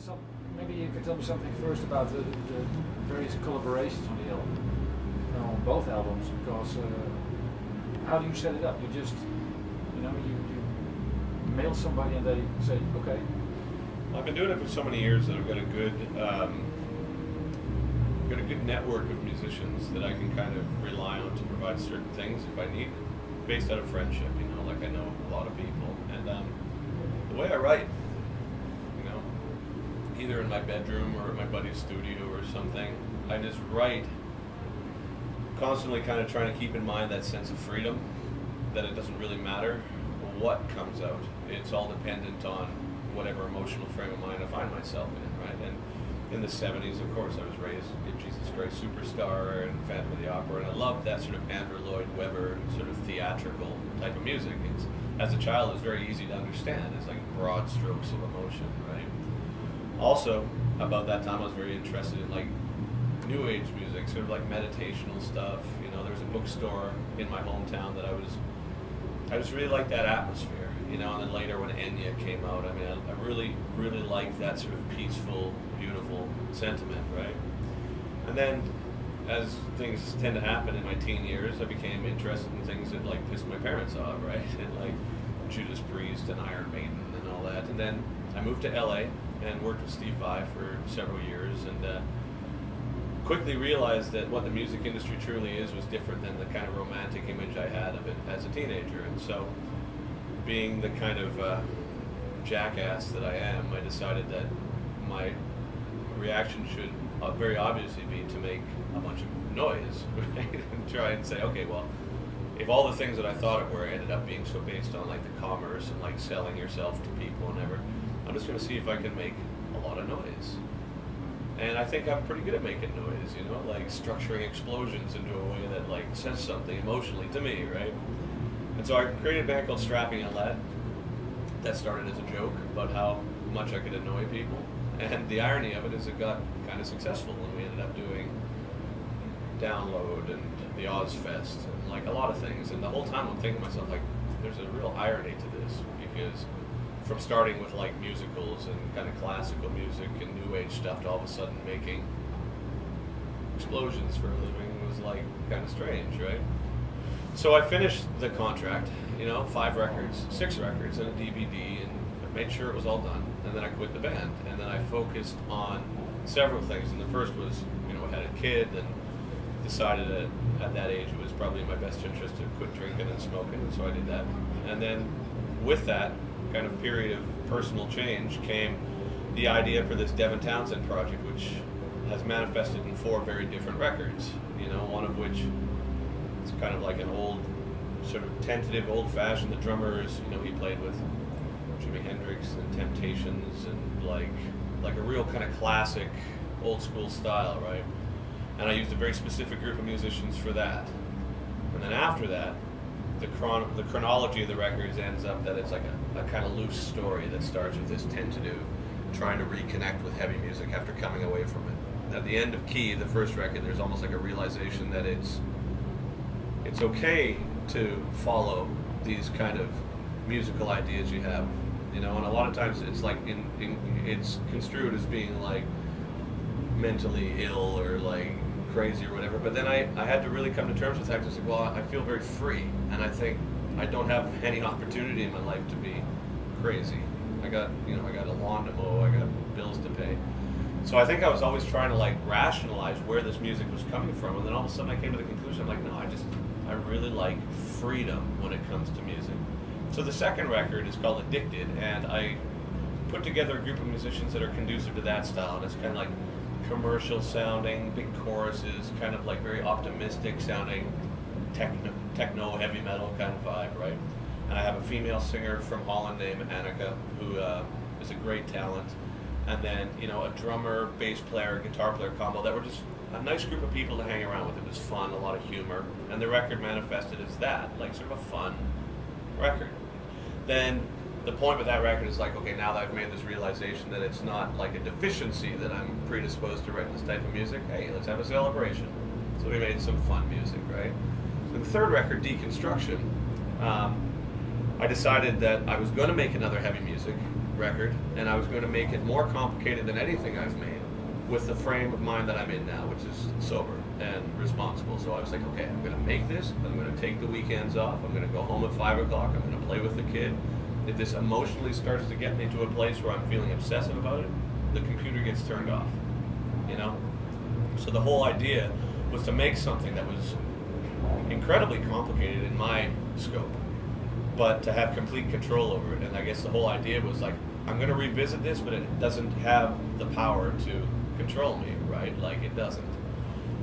some, maybe you could tell me something first about the various collaborations on the album, on both albums, because how do you set it up? You just, you mail somebody and they say, okay. I've been doing it for so many years that I've got a good network of musicians that I can kind of rely on to provide certain things if I need, based out of friendship, like I know a lot of people. And the way I write, either in my bedroom or at my buddy's studio or something, I just write constantly kind of trying to keep in mind that sense of freedom, that it doesn't really matter what comes out. It's all dependent on whatever emotional frame of mind I find myself in, right? And in the 70s, of course, I was raised in Jesus Christ Superstar and Phantom of the Opera, and I loved that sort of Andrew Lloyd Webber sort of theatrical type of music. As a child, it was very easy to understand. It's like broad strokes of emotion, right? Also, about that time, I was very interested in like new age music, sort of like meditational stuff. There was a bookstore in my hometown that I just really liked that atmosphere, and then later when Enya came out, I really, really liked that sort of peaceful, beautiful sentiment, right? And then, as things tend to happen in my teen years, I became interested in things that like pissed my parents off, right? And like Judas Priest and Iron Maiden and all that. And then I moved to LA and worked with Steve Vai for several years, and quickly realized that what the music industry truly is was different than the kind of romantic image I had of it as a teenager. And so, being the kind of jackass that I am, I decided that my reaction should very obviously be to make a bunch of noise, right? And try and say, okay, well, if all the things that I thought it were ended up being so based on like the commerce and like selling yourself to people and ever, I'm just going to see if I can make a lot of noise. And I think I'm pretty good at making noise, like structuring explosions into a way that like says something emotionally to me, right? And so I created a band called Strapping and Lad that started as a joke about how much I could annoy people. And the irony of it is it got kind of successful when we ended up doing Download and the Ozfest and like a lot of things. And the whole time I'm thinking to myself, like, there's a real irony to this, because from starting with like musicals and kind of classical music and new age stuff to all of a sudden making explosions for a living was like kind of strange, right? So I finished the contract, 5 records, 6 records and a DVD, and I made sure it was all done. And then I quit the band, and then I focused on several things. And the first was, I had a kid and decided that at that age it was probably in my best interest to quit drinking and smoking, and so I did that. And then with that kind of period of personal change came the idea for this Devin Townsend project, which has manifested in 4 very different records, one of which is kind of like an old, sort of tentative, old-fashioned. The drummers, he played with Jimi Hendrix and Temptations and like a real kind of classic, old-school style, right? And I used a very specific group of musicians for that. And then after that, the chronology of the records ends up that it's like a kind of loose story that starts with this tentative, trying to reconnect with heavy music after coming away from it. At the end of Key, the first record, there's almost like a realization that it's okay to follow these kind of musical ideas you have, and a lot of times it's like it's construed as being like mentally ill or like crazy or whatever. But then I had to really come to terms with that, because well, I feel very free, and I think I don't have any opportunity in my life to be crazy. I got a lawn to mow, I got bills to pay. So I think I was always trying to like rationalize where this music was coming from, and then all of a sudden I came to the conclusion, I'm like, no, I really like freedom when it comes to music. So the second record is called Addicted, and I put together a group of musicians that are conducive to that style, and it's kind of like commercial sounding, big choruses, kind of like very optimistic sounding techno heavy metal kind of vibe, right? And I have a female singer from Holland named Annika, who is a great talent, and then a drummer, bass player, guitar player combo that were just a nice group of people to hang around with. It was fun, a lot of humor, and the record manifested as that, like sort of a fun record. Then the point with that record is like, okay, now that I've made this realization that it's not like a deficiency that I'm predisposed to writing this type of music, hey, let's have a celebration. So we made some fun music, right? So the third record, Deconstruction, I decided that I was going to make another heavy music record, and I was going to make it more complicated than anything I've made, with the frame of mind that I'm in now, which is sober and responsible. So I was like, okay, I'm going to make this, I'm going to take the weekends off, I'm going to go home at 5 o'clock, I'm going to play with the kid. If this emotionally starts to get me to a place where I'm feeling obsessive about it, the computer gets turned off, you know? So the whole idea was to make something that was incredibly complicated in my scope, but to have complete control over it. And I guess the whole idea was like, I'm going to revisit this, but it doesn't have the power to control me, right? Like, it doesn't.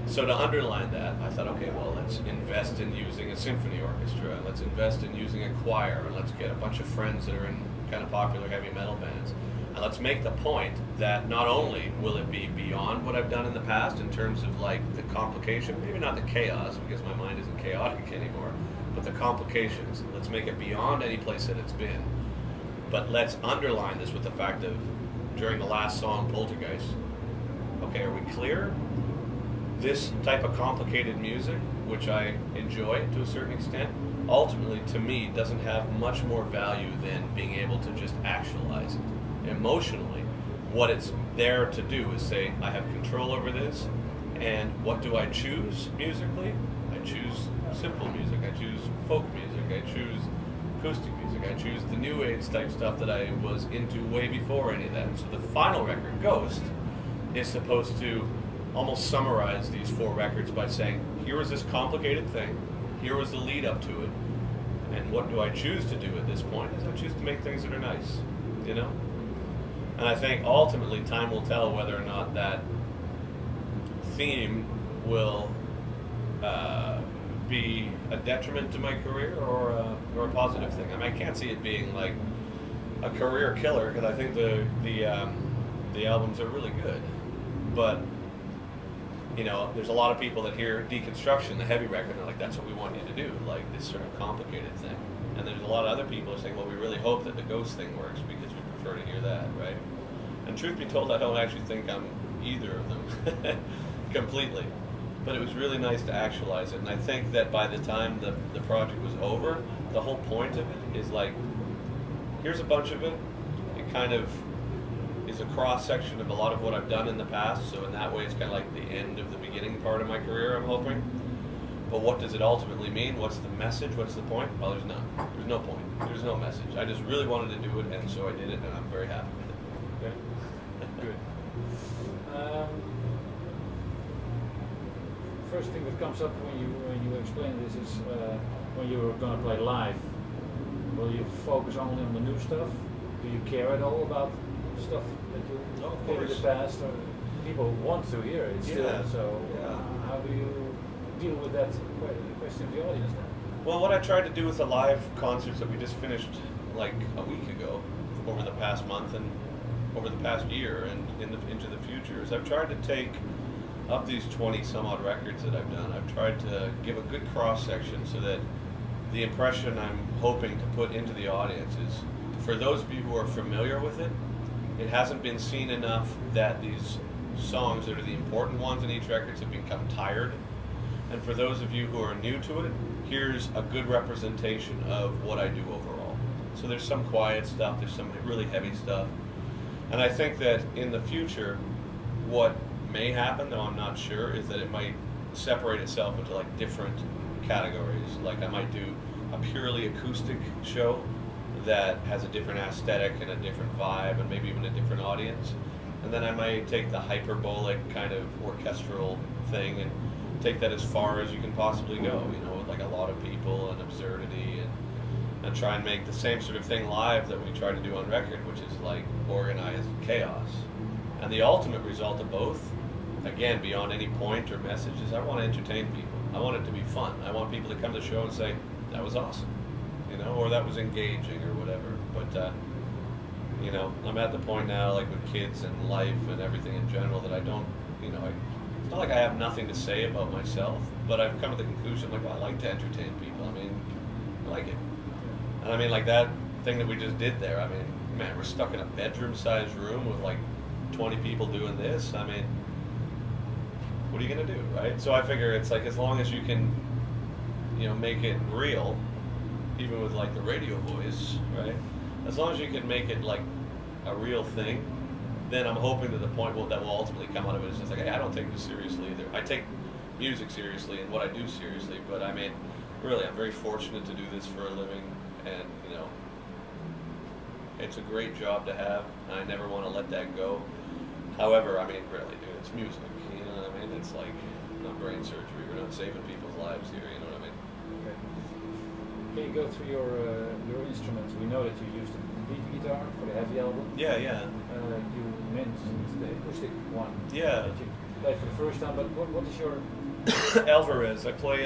So to underline that, I thought, okay, well, let's invest in using a symphony orchestra, and let's invest in using a choir, and let's get a bunch of friends that are in kind of popular heavy metal bands. And let's make the point that not only will it be beyond what I've done in the past in terms of like the complication, maybe not the chaos, because my mind isn't chaotic anymore, but the complications. Let's make it beyond any place that it's been. But let's underline this with the fact of, during the last song, Poltergeist, okay, are we clear? This type of complicated music, which I enjoy to a certain extent, ultimately, to me, doesn't have much more value than being able to just actualize it. Emotionally, what it's there to do is say, I have control over this, and what do I choose musically? I choose simple music, I choose folk music, I choose acoustic music, I choose the new age type stuff that I was into way before any of that. So the final record, Ghost, is supposed to almost summarize these 4 records by saying, here was this complicated thing, here was the lead up to it, and what do I choose to do at this point is I choose to make things that are nice, you know? And I think ultimately time will tell whether or not that theme will be a detriment to my career or a positive thing. I mean, I can't see it being like a career killer, because I think the albums are really good, but you know, there's a lot of people that hear Deconstruction, the heavy record, and they're like, that's what we want you to do, like this sort of complicated thing. And there's a lot of other people who are saying, well, we really hope that the Ghost thing works because we prefer to hear that, right? And truth be told, I don't actually think I'm either of them completely. But it was really nice to actualize it. And I think that by the time the project was over, the whole point of it is like, here's a bunch of it. It kind of is a cross-section of a lot of what I've done in the past, so in that way it's kind of like the end of the beginning part of my career, I'm hoping. But what does it ultimately mean? What's the message? What's the point? Well, there's none. There's no point. There's no message. I just really wanted to do it, and so I did it, and I'm very happy with it. Okay. Good. First thing that comes up when you explain this is when you're going to play live, will you focus only on the new stuff? Do you care at all about stuff that you did in the past, or people want to hear it still? Yeah. So how do you deal with that question of the audience then? Well, what I tried to do with the live concerts that we just finished like a week ago, over the past month and over the past year and into the future, is I've tried to take up these 20 some odd records that I've done, I've tried to give a good cross section so that the impression I'm hoping to put into the audience is, for those of you who are familiar with it, it hasn't been seen enough that these songs that are the important ones in each record have become tired. And for those of you who are new to it, here's a good representation of what I do overall. So there's some quiet stuff, there's some really heavy stuff. And I think that in the future, what may happen, though I'm not sure, is that it might separate itself into like different categories. Like I might do a purely acoustic show that has a different aesthetic and a different vibe and maybe even a different audience. And then I might take the hyperbolic kind of orchestral thing and take that as far as you can possibly go, you know, with like a lot of people and absurdity, and try and make the same sort of thing live that we try to do on record, which is like organized chaos. And the ultimate result of both, again, beyond any point or message, is I want to entertain people. I want it to be fun. I want people to come to the show and say, that was awesome, you know, or that was engaging or whatever. But, you know, I'm at the point now, like with kids and life and everything in general, that I don't, you know, it's not like I have nothing to say about myself, but I've come to the conclusion, like, well, I like to entertain people. I mean, I like it. And I mean, like that thing that we just did there, I mean, man, we're stuck in a bedroom-sized room with like 20 people doing this. I mean, what are you going to do, right? So I figure it's like, as long as you can, you know, make it real, even with like the radio voice, right? As long as you can make it like a real thing, then I'm hoping that the point that will ultimately come out of it is just like, hey, I don't take this seriously either. I take music seriously and what I do seriously, but I mean, really, I'm very fortunate to do this for a living, and you know, it's a great job to have, and I never want to let that go. However, I mean, really, dude, it's music, you know what I mean? It's like not brain surgery. We're not saving people's lives here, you know what I mean? Okay. Can you go through your instruments? We know that you used the beat guitar for the heavy album. Yeah, yeah. You mentioned the acoustic one. Yeah. That you played for the first time, but what is your... Alvarez. I play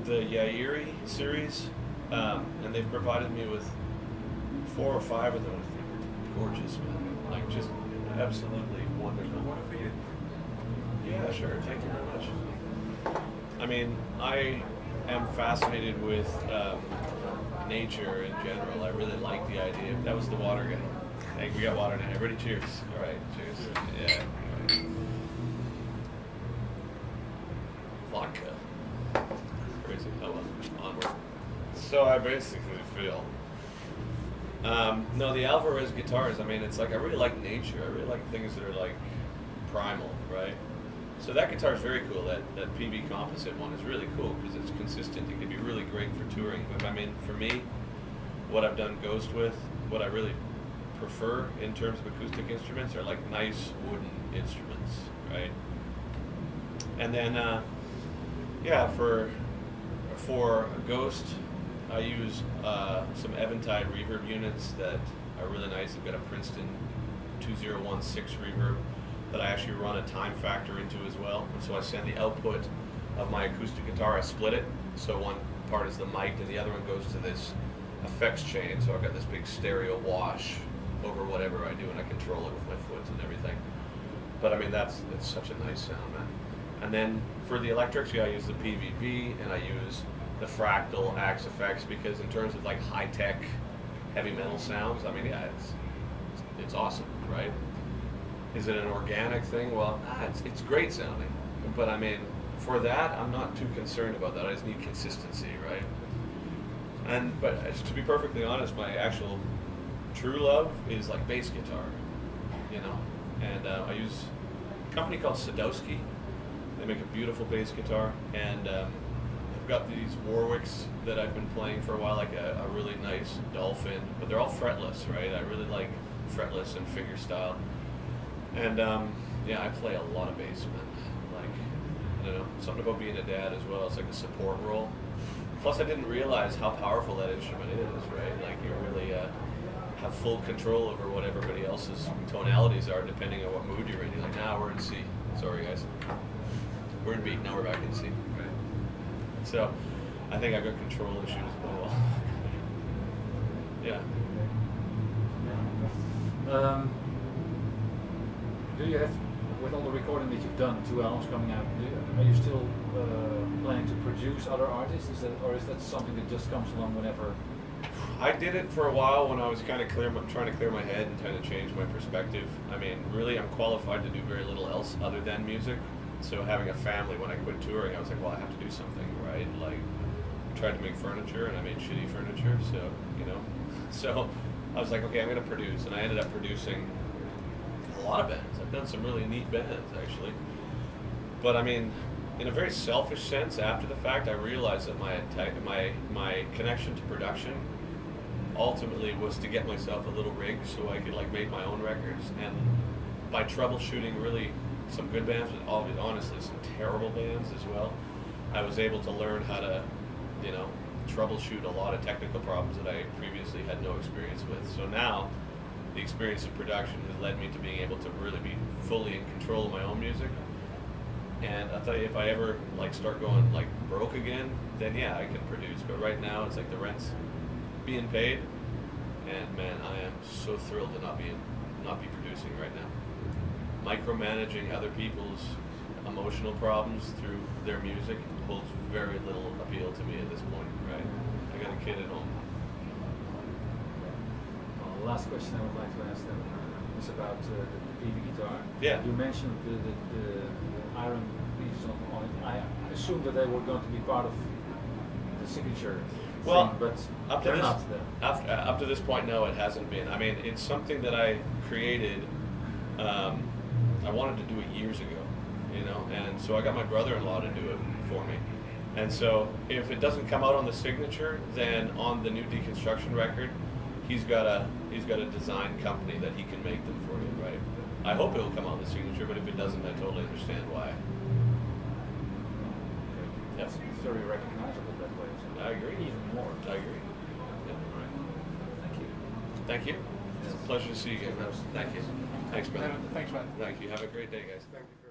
the Yairi series, and they've provided me with 4 or 5 of them. Gorgeous, man. Like, just absolutely wonderful. One for you? Yeah, sure. Thank you very much. I mean, I am fascinated with nature in general. I really like the idea. That was the water guy. Hey, we got water now. Everybody cheers. All right, cheers. Yeah. Vodka. Crazy. Oh well, onward. So I basically feel. No, the Alvarez guitars, I mean, it's like, I really like nature. I really like things that are like primal, right? So that guitar is very cool. That PV composite one is really cool because it's consistent. It can be really great for touring. But I mean, for me, what I've done Ghost with, what I really prefer in terms of acoustic instruments are like nice wooden instruments, right? And then, yeah, for Ghost, I use some Eventide reverb units that are really nice. I've got a Princeton 2016 reverb that I actually run a time factor into as well. And so I send the output of my acoustic guitar, I split it. So one part is the mic and the other one goes to this effects chain. So I've got this big stereo wash over whatever I do, and I control it with my foot and everything. But I mean, it's such a nice sound, man. And then for the electrics, yeah, I use the PVV and I use the fractal axe effects because in terms of like high-tech heavy metal sounds, I mean, yeah, it's awesome, right? Is it an organic thing? Well, it's great sounding, but I mean, for that, I'm not too concerned about that. I just need consistency, right? But to be perfectly honest, my actual true love is like bass guitar, you know. And I use a company called Sadowski. They make a beautiful bass guitar, and I've got these Warwicks that I've been playing for a while, like a really nice Dolphin, but they're all fretless, right? I really like fretless and figure style. And yeah, I play a lot of bass, man. Like, I don't know, something about being a dad as well. It's like a support role. Plus, I didn't realize how powerful that instrument is, right? Like, you really have full control over what everybody else's tonalities are, depending on what mood you're in. You're like, nah, we're in C. Sorry, guys. We're in B. Now we're back in C. Right? So, I think I've got control issues as well. Yeah. Do you have, with all the recording that you've done, 2 albums coming out, are you still planning to produce other artists? Or is that something that just comes along whenever? I did it for a while when I was kind of trying to clear my head and trying to change my perspective. I mean, really, I'm qualified to do very little else other than music. So having a family, when I quit touring, I was like, well, I have to do something, right? Like, I tried to make furniture, and I made shitty furniture, so, you know. So I was like, okay, I'm going to produce, and I ended up producing a lot of bands. I've done some really neat bands, actually. But I mean, in a very selfish sense, after the fact, I realized that my connection to production ultimately was to get myself a little rig so I could like make my own records. And by troubleshooting really some good bands, but honestly some terrible bands as well, I was able to learn how to, you know, troubleshoot a lot of technical problems that I previously had no experience with. So now, the experience of production has led me to being able to really be fully in control of my own music. And I'll tell you, if I ever like start going like broke again, then yeah, I can produce. But right now, it's like the rent's being paid, and man, I am so thrilled to not be producing right now. Micromanaging other people's emotional problems through their music holds very little appeal to me at this point. Right? I got a kid at home. The last question I would like to ask them is about the PV guitar. Yeah. You mentioned the iron pieces on it. I assume that they were going to be part of the signature Well, thing, but up to they're this not there. up to this point, no, it hasn't been. I mean, it's something that I created. I wanted to do it years ago, you know, and so I got my brother-in-law to do it for me. And so if it doesn't come out on the signature, then on the new Deconstruction record, he's got a design company that he can make them for you, right? I hope it'll come out on the signature, but if it doesn't, I totally understand why. Yep. It's very recognizable that way. So I agree. Even more. I agree. Yep. All right. Thank you. Thank you. It's a pleasure to see you again. Thank you. Thanks, brother. Thanks, man. Thank you. Have a great day, guys. Thank you.